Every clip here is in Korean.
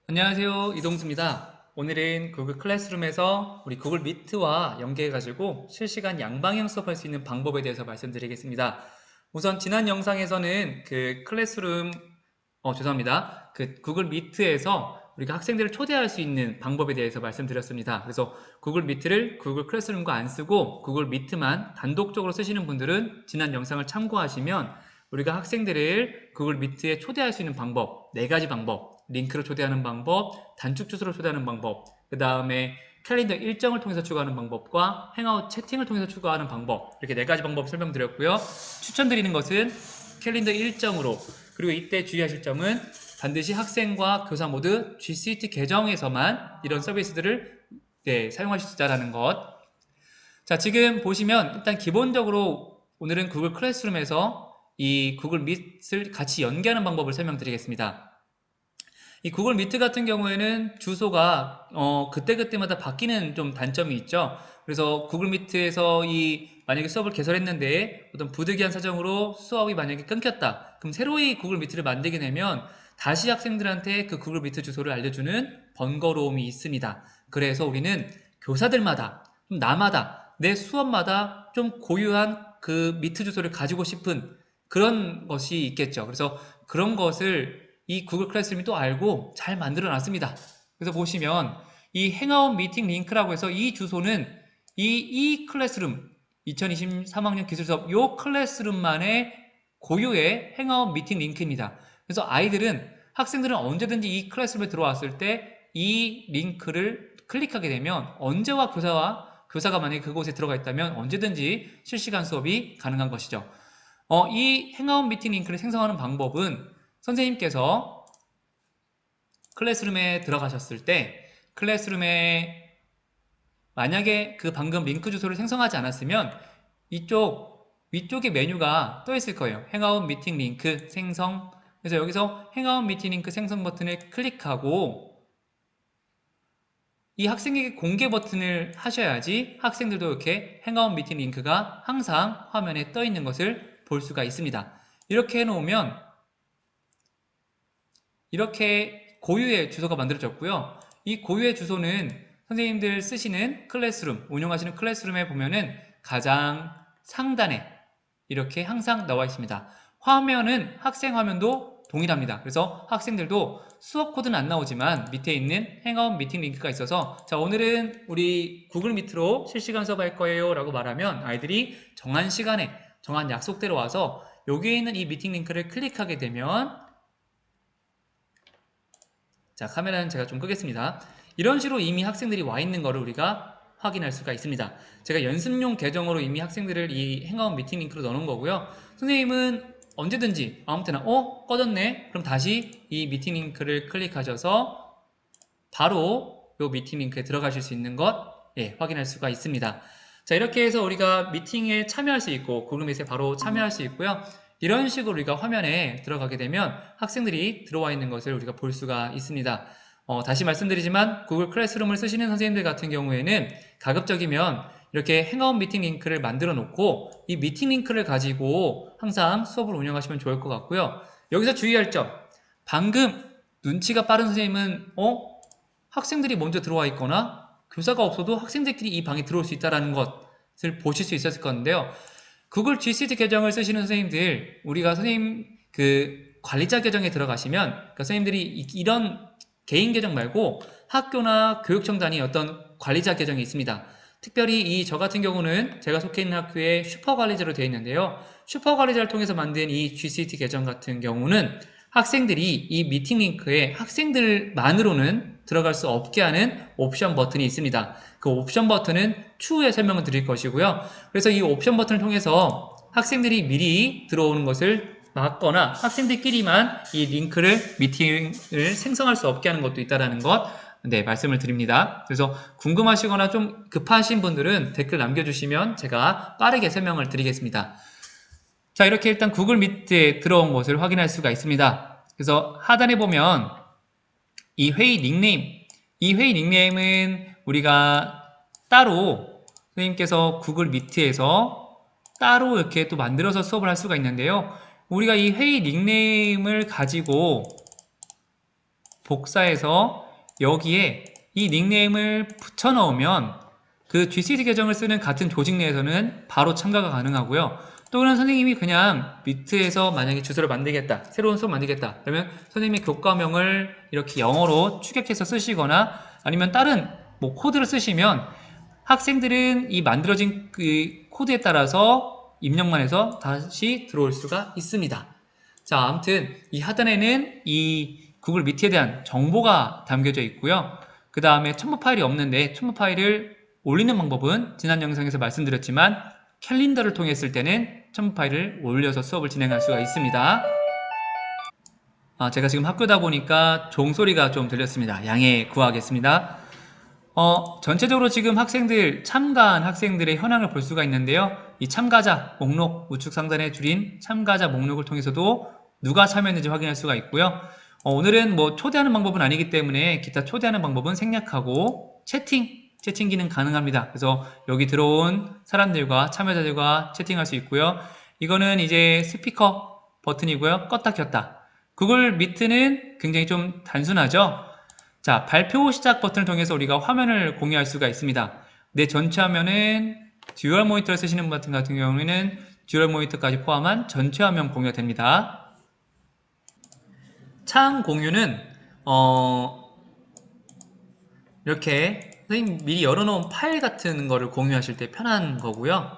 안녕하세요. 이동수입니다. 오늘은 구글 클래스룸에서 우리 구글 미트와 연계해가지고 실시간 양방향 수업할 수 있는 방법에 대해서 말씀드리겠습니다. 우선 지난 영상에서는 그 클래스룸, 죄송합니다. 그 구글 미트에서 우리가 학생들을 초대할 수 있는 방법에 대해서 말씀드렸습니다. 그래서 구글 미트를 구글 클래스룸과 안 쓰고 구글 미트만 단독적으로 쓰시는 분들은 지난 영상을 참고하시면 우리가 학생들을 구글 미트에 초대할 수 있는 방법, 4가지 방법, 링크로 초대하는 방법, 단축 주소로 초대하는 방법, 그 다음에 캘린더 일정을 통해서 추가하는 방법과 행아웃 채팅을 통해서 추가하는 방법, 이렇게 4가지 방법 설명드렸고요. 추천드리는 것은 캘린더 일정으로, 그리고 이때 주의하실 점은 반드시 학생과 교사 모두 G Suite 계정에서만 이런 서비스들을 사용하실 수 있다는 것. 자, 지금 보시면 일단 기본적으로 오늘은 구글 클래스룸에서 이 구글 미트를 같이 연계하는 방법을 설명드리겠습니다. 이 구글 미트 같은 경우에는 주소가 그때그때마다 바뀌는 좀 단점이 있죠. 그래서 구글 미트에서 만약에 수업을 개설했는데 어떤 부득이한 사정으로 수업이 만약에 끊겼다. 그럼 새로이 구글 미트를 만들게 되면 다시 학생들한테 그 구글 미트 주소를 알려주는 번거로움이 있습니다. 그래서 우리는 교사들마다, 나마다, 내 수업마다 좀 고유한 그 미트 주소를 가지고 싶은 그런 것이 있겠죠. 그래서 그런 것을 이 구글 클래스룸이 또 알고 잘 만들어 놨습니다. 그래서 보시면 이 행아웃 미팅 링크라고 해서 이 주소는 이 클래스룸 2023학년 기술 수업 요 클래스룸만의 고유의 행아웃 미팅 링크입니다. 그래서 학생들은 언제든지 이 클래스룸에 들어왔을 때 이 링크를 클릭하게 되면 교사가 만약에 그곳에 들어가 있다면 언제든지 실시간 수업이 가능한 것이죠. 이 행아웃 미팅 링크를 생성하는 방법은 선생님께서 클래스룸에 들어가셨을 때 클래스룸에 만약에 그 방금 링크 주소를 생성하지 않았으면 위쪽에 메뉴가 떠 있을 거예요. 행아웃 미팅 링크 생성. 그래서 여기서 행아웃 미팅 링크 생성 버튼을 클릭하고 이 학생에게 공개 버튼을 하셔야지 학생들도 이렇게 행아웃 미팅 링크가 항상 화면에 떠 있는 것을 볼 수가 있습니다. 이렇게 해놓으면 이렇게 고유의 주소가 만들어졌고요. 이 고유의 주소는 선생님들 쓰시는 운영하시는 클래스룸에 보면은 가장 상단에 이렇게 항상 나와 있습니다. 화면은 학생 화면도 동일합니다. 그래서 학생들도 수업 코드는 안 나오지만 밑에 있는 행아웃 미팅 링크가 있어서 자, 오늘은 우리 구글 미트로 실시간 수업할 거예요 라고 말하면 아이들이 정한 시간에 정한 약속대로 와서 여기에 있는 이 미팅 링크를 클릭하게 되면 자, 카메라는 제가 좀 끄겠습니다. 이런 식으로 이미 학생들이 와 있는 거를 우리가 확인할 수가 있습니다. 제가 연습용 계정으로 이미 학생들을 이 행아웃 미팅 링크로 넣어놓은 거고요. 선생님은 언제든지 아무 때나 꺼졌네? 그럼 다시 이 미팅 링크를 클릭하셔서 바로 이 미팅 링크에 들어가실 수 있는 것 확인할 수가 있습니다. 자, 이렇게 해서 우리가 미팅에 참여할 수 있고 구글 미트에 바로 참여할 수 있고요. 이런 식으로 우리가 화면에 들어가게 되면 학생들이 들어와 있는 것을 우리가 볼 수가 있습니다. 다시 말씀드리지만 구글 클래스룸을 쓰시는 선생님들 같은 경우에는 가급적이면 이렇게 행아웃 미팅 링크를 만들어 놓고 이 미팅 링크를 가지고 항상 수업을 운영하시면 좋을 것 같고요. 여기서 주의할 점, 방금 눈치가 빠른 선생님은 학생들이 먼저 들어와 있거나 교사가 없어도 학생들끼리 이 방에 들어올 수 있다는 것을 보실 수 있었을 건데요. 구글 G Suite 계정을 쓰시는 선생님들, 우리가 선생님 그 관리자 계정에 들어가시면 그러니까 선생님들이 이런 개인 계정 말고 학교나 교육청 단위 어떤 관리자 계정이 있습니다. 특별히 저 같은 경우는 제가 속해 있는 학교에 슈퍼 관리자로 되어 있는데요. 슈퍼 관리자를 통해서 만든 이 G Suite 계정 같은 경우는 학생들이 이 미팅 링크에 학생들만으로는 들어갈 수 없게 하는 옵션 버튼이 있습니다. 그 옵션 버튼은 추후에 설명을 드릴 것이고요. 그래서 이 옵션 버튼을 통해서 학생들이 미리 들어오는 것을 막거나 학생들끼리만 이 미팅을 생성할 수 없게 하는 것도 있다는 것, 말씀을 드립니다. 그래서 궁금하시거나 좀 급하신 분들은 댓글 남겨주시면 제가 빠르게 설명을 드리겠습니다. 자, 이렇게 일단 구글 미트에 들어온 것을 확인할 수가 있습니다. 그래서 하단에 보면 이 회의 닉네임은 우리가 따로 선생님께서 구글 미트에서 따로 이렇게 또 만들어서 수업을 할 수가 있는데요. 우리가 이 회의 닉네임을 가지고 복사해서 여기에 이 닉네임을 붙여 넣으면 그 GCD 계정을 쓰는 같은 조직 내에서는 바로 참가가 가능하고요. 또는 선생님이 그냥 미트에서 만약에 주소를 만들겠다, 새로운 수업 만들겠다, 그러면 선생님이 교과명을 이렇게 영어로 추격해서 쓰시거나 아니면 다른 뭐 코드를 쓰시면 학생들은 이 만들어진 그 코드에 따라서 입력만 해서 다시 들어올 수가 있습니다. 자, 아무튼 이 하단에는 이 구글 미트에 대한 정보가 담겨져 있고요. 그 다음에 첨부 파일이 없는데 첨부 파일을 올리는 방법은 지난 영상에서 말씀드렸지만 캘린더를 통했을 때는 첨부 파일을 올려서 수업을 진행할 수가 있습니다. 제가 지금 학교다 보니까 종소리가 좀 들렸습니다. 양해 구하겠습니다. 전체적으로 지금 참가한 학생들의 현황을 볼 수가 있는데요. 이 참가자 목록 우측 상단에 줄인 참가자 목록을 통해서도 누가 참여했는지 확인할 수가 있고요. 오늘은 뭐 초대하는 방법은 아니기 때문에 기타 초대하는 방법은 생략하고 채팅 기능 가능합니다. 그래서 여기 들어온 사람들과 참여자들과 채팅할 수 있고요. 이거는 이제 스피커 버튼이고요. 껐다 켰다. 구글 미트는 굉장히 좀 단순하죠. 자, 발표 시작 버튼을 통해서 우리가 화면을 공유할 수가 있습니다. 내 전체 화면은 듀얼 모니터를 쓰시는 분 같은 경우에는 듀얼 모니터까지 포함한 전체 화면 공유가 됩니다. 창 공유는 이렇게 선생님 미리 열어놓은 파일 같은 거를 공유하실 때 편한 거고요.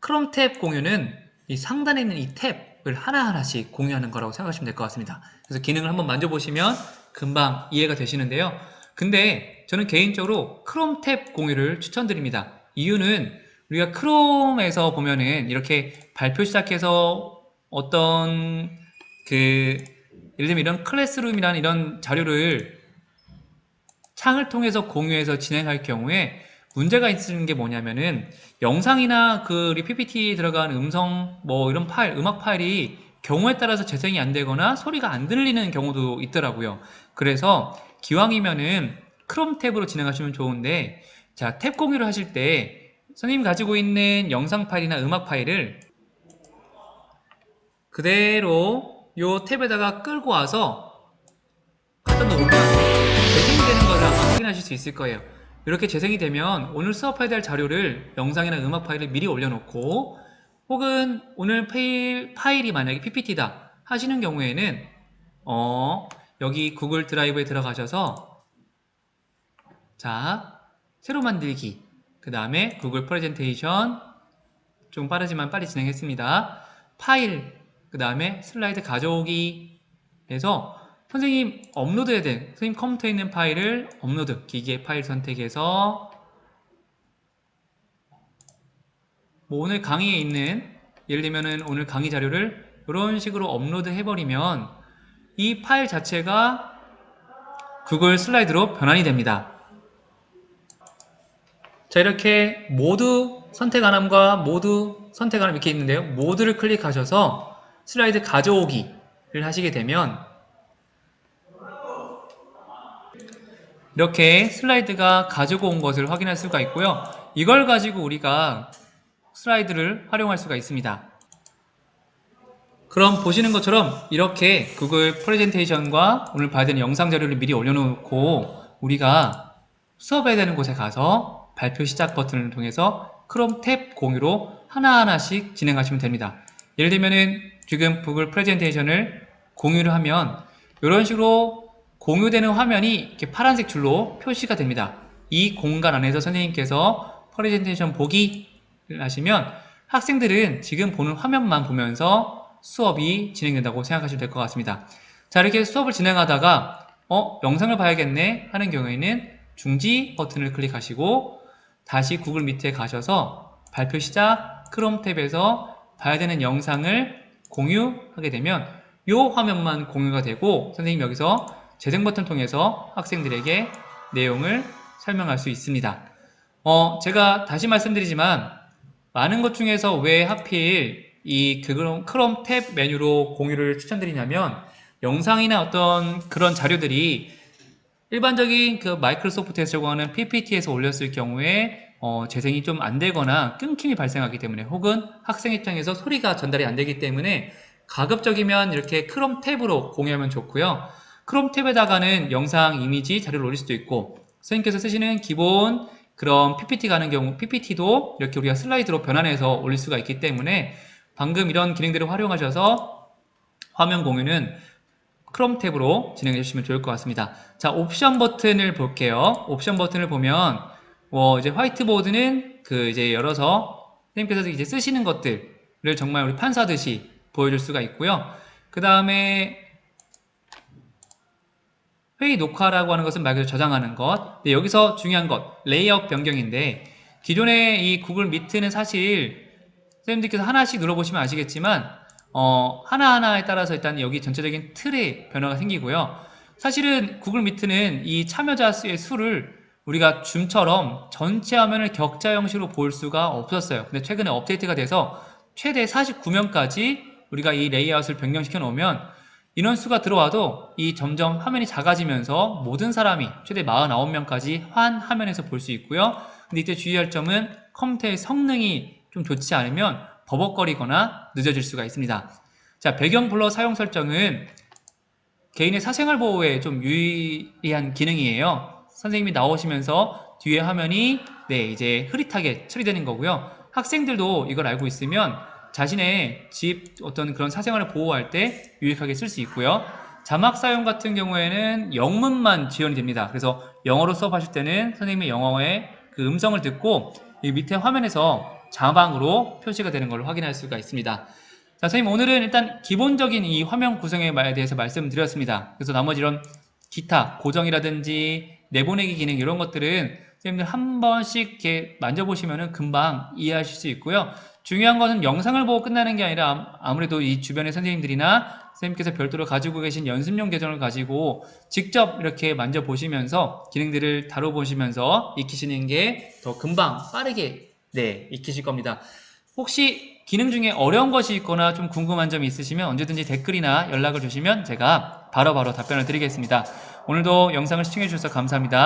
크롬 탭 공유는 이 상단에 있는 이 탭을 하나하나씩 공유하는 거라고 생각하시면 될 것 같습니다. 그래서 기능을 한번 만져보시면 금방 이해가 되시는데요. 근데 저는 개인적으로 크롬 탭 공유를 추천드립니다. 이유는 우리가 크롬에서 보면은 이렇게 발표 시작해서 어떤 예를 들면 이런 클래스룸이라는 이런 자료를 창을 통해서 공유해서 진행할 경우에 문제가 있는 게 뭐냐면은 영상이나 우리 PPT에 들어간 음성 이런 파일, 음악 파일이 경우에 따라서 재생이 안 되거나 소리가 안 들리는 경우도 있더라고요. 그래서 기왕이면은 크롬 탭으로 진행하시면 좋은데, 자, 탭 공유를 하실 때 선생님이 가지고 있는 영상 파일이나 음악 파일을 그대로 요 탭에다가 끌고 와서 갖다 놓으면 재생이 되는 것을 아마 확인하실 수 있을 거예요. 이렇게 재생이 되면 오늘 수업해야 될 자료를 영상이나 음악 파일을 미리 올려놓고, 혹은 오늘 파일이 만약에 PPT다 하시는 경우에는 여기 구글 드라이브에 들어가셔서 자, 새로 만들기, 그 다음에 구글 프레젠테이션, 좀 빠르지만 빨리 진행했습니다. 파일, 그 다음에 슬라이드 가져오기 해서 선생님 업로드해야 돼. 선생님 컴퓨터에 있는 파일을 업로드, 기기의 파일 선택해서 오늘 강의에 있는, 예를 들면은 오늘 강의 자료를 이런 식으로 업로드 해버리면 이 파일 자체가 구글 슬라이드로 변환이 됩니다. 자, 이렇게 모두 선택 안 함과 모두 선택 안 함 이렇게 있는데요. 모두를 클릭하셔서 슬라이드 가져오기를 하시게 되면 이렇게 슬라이드가 가지고 온 것을 확인할 수가 있고요. 이걸 가지고 우리가 슬라이드를 활용할 수가 있습니다. 그럼 보시는 것처럼 이렇게 구글 프레젠테이션과 오늘 봐야 되는 영상 자료를 미리 올려놓고 우리가 수업해야 되는 곳에 가서 발표 시작 버튼을 통해서 크롬 탭 공유로 하나하나씩 진행하시면 됩니다. 예를 들면은 지금 구글 프레젠테이션을 공유를 하면 이런 식으로 공유되는 화면이 이렇게 파란색 줄로 표시가 됩니다. 이 공간 안에서 선생님께서 프레젠테이션 보기를 하시면 학생들은 지금 보는 화면만 보면서 수업이 진행된다고 생각하시면 될 것 같습니다. 자, 이렇게 수업을 진행하다가 영상을 봐야겠네 하는 경우에는 중지 버튼을 클릭하시고 다시 구글 미트에 가셔서 발표 시작 크롬 탭에서 봐야 되는 영상을 공유하게 되면 이 화면만 공유가 되고 선생님이 여기서 재생 버튼을 통해서 학생들에게 내용을 설명할 수 있습니다. 제가 다시 말씀드리지만 많은 것 중에서 왜 하필 이 크롬 탭 메뉴로 공유를 추천드리냐면 영상이나 어떤 그런 자료들이 일반적인 마이크로소프트에서 제공하는 PPT에서 올렸을 경우에 재생이 좀 안 되거나 끊김이 발생하기 때문에, 혹은 학생 입장에서 소리가 전달이 안 되기 때문에 가급적이면 이렇게 크롬 탭으로 공유하면 좋고요. 크롬 탭에다가는 영상, 이미지, 자료를 올릴 수도 있고, 선생님께서 쓰시는 기본 그런 PPT 가는 경우 PPT도 이렇게 우리가 슬라이드로 변환해서 올릴 수가 있기 때문에 방금 이런 기능들을 활용하셔서 화면 공유는 크롬 탭으로 진행해 주시면 좋을 것 같습니다. 자, 옵션 버튼을 볼게요. 옵션 버튼을 보면 이제 화이트보드는 이제 열어서 선생님께서 이제 쓰시는 것들을 정말 우리 판사듯이 보여줄 수가 있고요. 그 다음에 회의 녹화라고 하는 것은 말 그대로 저장하는 것. 네, 여기서 중요한 것, 레이아웃 변경인데, 기존의 이 구글 미트는 사실 선생님들께서 하나씩 눌러보시면 아시겠지만 하나하나에 따라서 일단 여기 전체적인 틀의 변화가 생기고요. 사실은 구글 미트는 이 참여자 수의 수를 우리가 줌처럼 전체 화면을 격자 형식으로 볼 수가 없었어요. 근데 최근에 업데이트가 돼서 최대 49명까지 우리가 이 레이아웃을 변경시켜 놓으면 인원수가 들어와도 이 점점 화면이 작아지면서 모든 사람이 최대 49명까지 한 화면에서 볼 수 있고요. 근데 이때 주의할 점은 컴퓨터의 성능이 좀 좋지 않으면 버벅거리거나 늦어질 수가 있습니다. 자, 배경 블러 사용 설정은 개인의 사생활 보호에 좀 유리한 기능이에요. 선생님이 나오시면서 뒤에 화면이 이제 흐릿하게 처리되는 거고요. 학생들도 이걸 알고 있으면 자신의 집 어떤 그런 사생활을 보호할 때 유익하게 쓸 수 있고요. 자막 사용 같은 경우에는 영문만 지원이 됩니다. 그래서 영어로 수업하실 때는 선생님이 영어의 그 음성을 듣고 이 밑에 화면에서 자막으로 표시가 되는 걸 확인할 수가 있습니다. 자, 선생님 오늘은 일단 기본적인 이 화면 구성에 대해서 말씀드렸습니다. 그래서 나머지 이런 기타, 고정이라든지 내보내기 기능 이런 것들은 선생님들 한 번씩 이렇게 만져보시면은 금방 이해하실 수 있고요. 중요한 것은 영상을 보고 끝나는 게 아니라 아무래도 이 주변의 선생님들이나 선생님께서 별도로 가지고 계신 연습용 계정을 가지고 직접 이렇게 만져보시면서 기능들을 다뤄보시면서 익히시는 게 더 금방 빠르게 익히실 겁니다. 혹시 기능 중에 어려운 것이 있거나 좀 궁금한 점이 있으시면 언제든지 댓글이나 연락을 주시면 제가 바로바로 답변을 드리겠습니다. 오늘도 영상을 시청해 주셔서 감사합니다.